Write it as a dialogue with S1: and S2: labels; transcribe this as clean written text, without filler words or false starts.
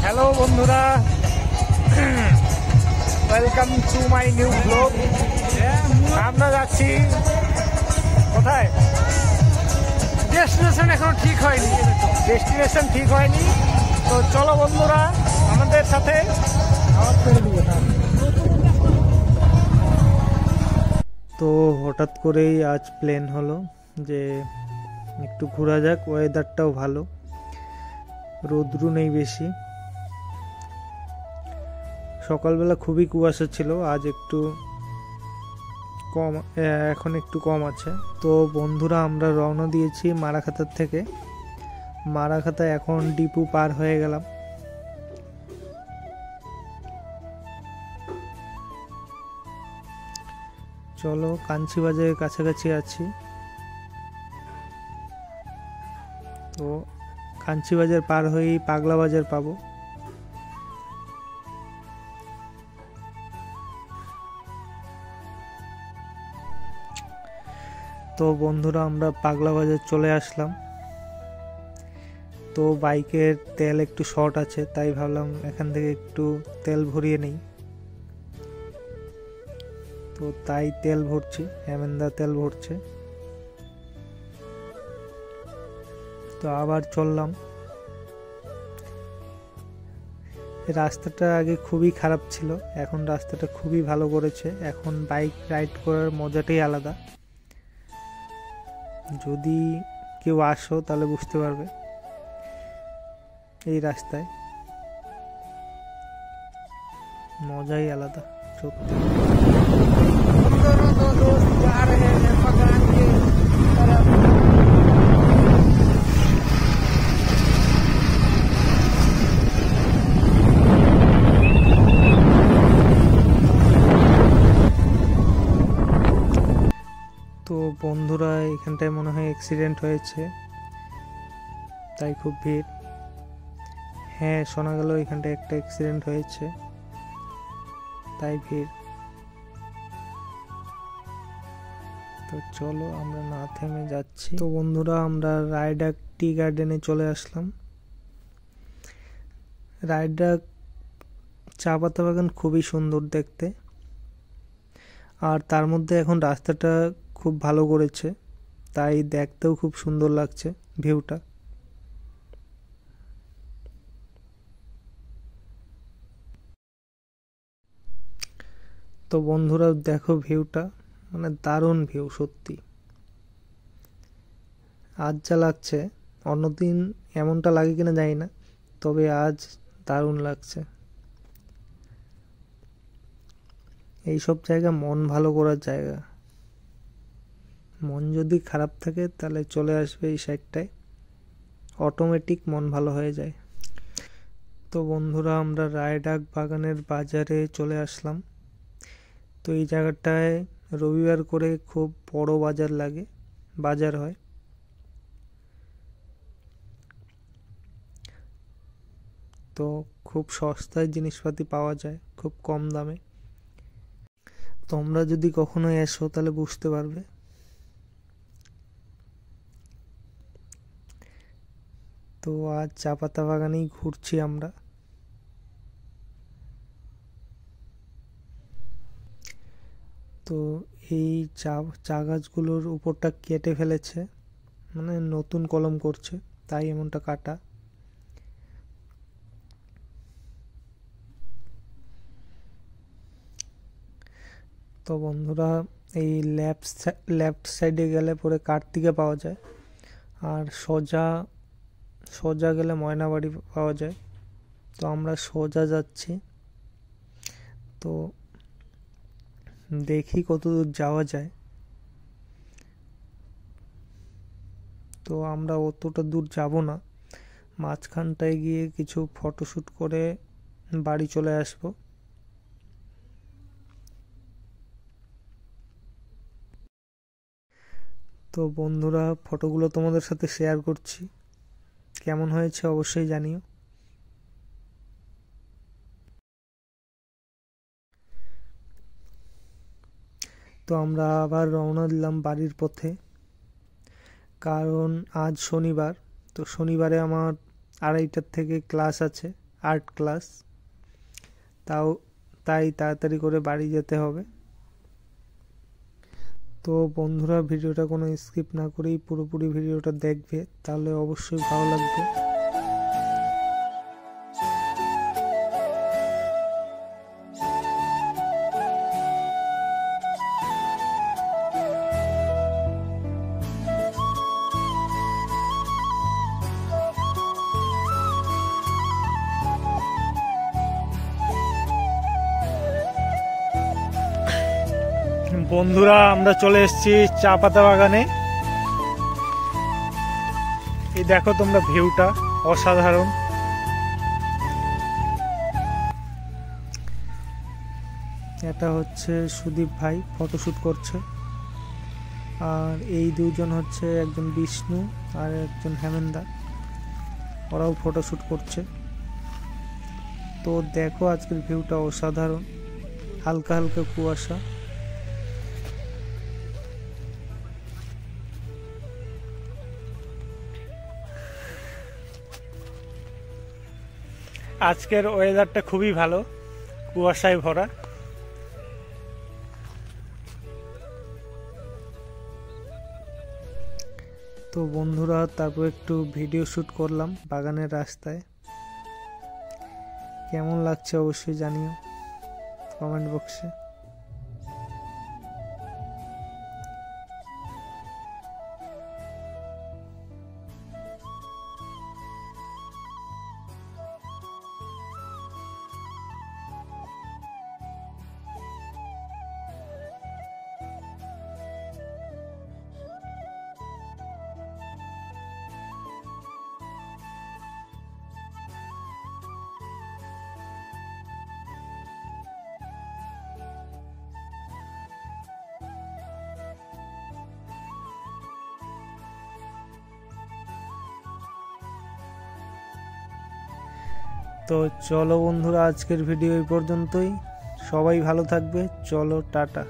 S1: Hello বন্ধুরা, welcome to my new blog. আমরা যাচ্ছি কোথায়? ডেস্টিনেশন এখনো ঠিক হয়নি, তো চলো বন্ধুরা আমাদের সাথে। তো হঠাৎ করেই আজ প্ল্যান হলো যে একটু ঘোরা যাক, ওয়েদারটাও ভালো, রোদ্রু নেই বেশি। সকালবেলা খুবই কুয়াশা ছিল, আজ একটু কম, এখন একটু কম আছে। তো বন্ধুরা আমরা রওনা দিয়েছি মারাখাতার থেকে। মারাখাতা এখন ডিপু পার হয়ে গেলাম। চলো, কাঞ্চি বাজারের কাছাকাছি আছি। তো কাঞ্চি বাজার পার হয়েই পাগলা বাজার পাবো। তো বন্ধুরা আমরা পাগলা বাজার চলে আসলাম। তো বাইকের তেল একটু শর্ট আছে, তাই ভাবলাম এখান থেকে একটু তেল ভরিয়ে নেই। তো তাই তেল ভরছি, হেমেন্দা তেল ভরছে। তো আবার চললাম। রাস্তাটা আগে খুবই খারাপ ছিল, এখন রাস্তাটা খুবই ভালো করেছে। এখন বাইক রাইড করার মজাটাই আলাদা। যদি কেউ আসো তাহলে বুঝতে পারবে। এই রাস্তায় মজাই আলাদা সত্যি। তো বন্ধুরা এখানটায় মনে হয় অ্যাক্সিডেন্ট হয়েছে, তাই খুব ভিড়। হ্যাঁ, শোনা গেল এখানটায় একটা অ্যাক্সিডেন্ট হয়েছে, তাই ভিড়। তো চলো আমরা না থেমে যাচ্ছি। তো বন্ধুরা আমরা রায়ডাক টি গার্ডেনে চলে আসলাম। রায়ডাক চা পাতা বাগান খুবই সুন্দর দেখতে, আর তার মধ্যে এখন রাস্তাটা খুব ভালো করেছে, তাই দেখতেও খুব সুন্দর লাগছে ভিউটা। তো বন্ধুরা দেখো ভিউটা, মানে দারুণ ভিউ সত্যি। আজ যা লাগছে, অন্যদিন এমনটা লাগে কিনা জানি না, তবে আজ দারুণ লাগছে। এইসব জায়গা মন ভালো করার জায়গা। মন যদি খারাপ থাকে তাহলে চলে আসবে এই সাইডটায়, অটোমেটিক মন ভালো হয়ে যায়। তো বন্ধুরা আমরা রায়ডাক বাগানের বাজারে চলে আসলাম। তো এই জায়গাটায় রবিবার করে খুব বড় বাজার হয়। তো খুব সস্তায় জিনিসপাতি পাওয়া যায়, খুব কম দামে। তোমরা যদি কখনো এসো তাহলে বুঝতে পারবে। তো আজ চা পাতা বাগানেই ঘুরছি আমরা। তো এই চা গাছগুলোর উপরটা কেটে ফেলেছে, মানে নতুন কলম করছে, তাই এমনটা কাটা। তো বন্ধুরা এই লেফট সাইডে গেলে পরে কার্তিকা পাওয়া যায়, আর সোজা গেলে ময়নাবাড়ি পাওয়া যায়। তো আমরা সোজা যাচ্ছি। তো দেখি কতদূর যাওয়া যায়। তো আমরা অতটা দূর যাব না, মাঝখানটায় গিয়ে কিছু ফটোশ্যুট করে বাড়ি চলে আসব। তো বন্ধুরা ফটোগুলো তোমাদের সাথে শেয়ার করছি, কেমন হয়েছে অবশ্যই জানিও। তো আমরা আবার রওনা দিলাম বাড়ির পথে, কারণ আজ শনিবার। তো শনিবারে আমার 2:30টার থেকে ক্লাস আছে, আর্ট ক্লাস, তাই তাড়াতাড়ি করে বাড়ি যেতে হবে। তো বন্ধুরা, ভিডিওটা কোনো স্কিপ না করেই পুরোপুরি ভিডিওটা দেখবে, তাহলে অবশ্যই ভালো লাগবে। বন্ধুরা, আমরা চলে এসেছি চা পাতা বাগানে। এই দেখো তোমরা, ভিউটা অসাধারণ। এটা হচ্ছে সুদীপ ভাই, ফটোশুট করছে। আর এই দুজন হচ্ছে একজন বিষ্ণু আর একজন হেমেন্দা, ওরাও ফটোশুট করছে। তো দেখো আজকের ভিউটা অসাধারণ, হালকা হালকা কুয়াশা। আজকের ওয়েদারটা খুবই ভালো, কুয়াশায় ভরা। তো বন্ধুরা, তারপর একটু ভিডিও শুট করলাম বাগানের রাস্তায়। কেমন লাগছে অবশ্যই জানিও কমেন্ট বক্সে। তো চলো বন্ধুরা, আজকের ভিডিও এই পর্যন্তই। সবাই ভালো থাকবে, চলো টাটা।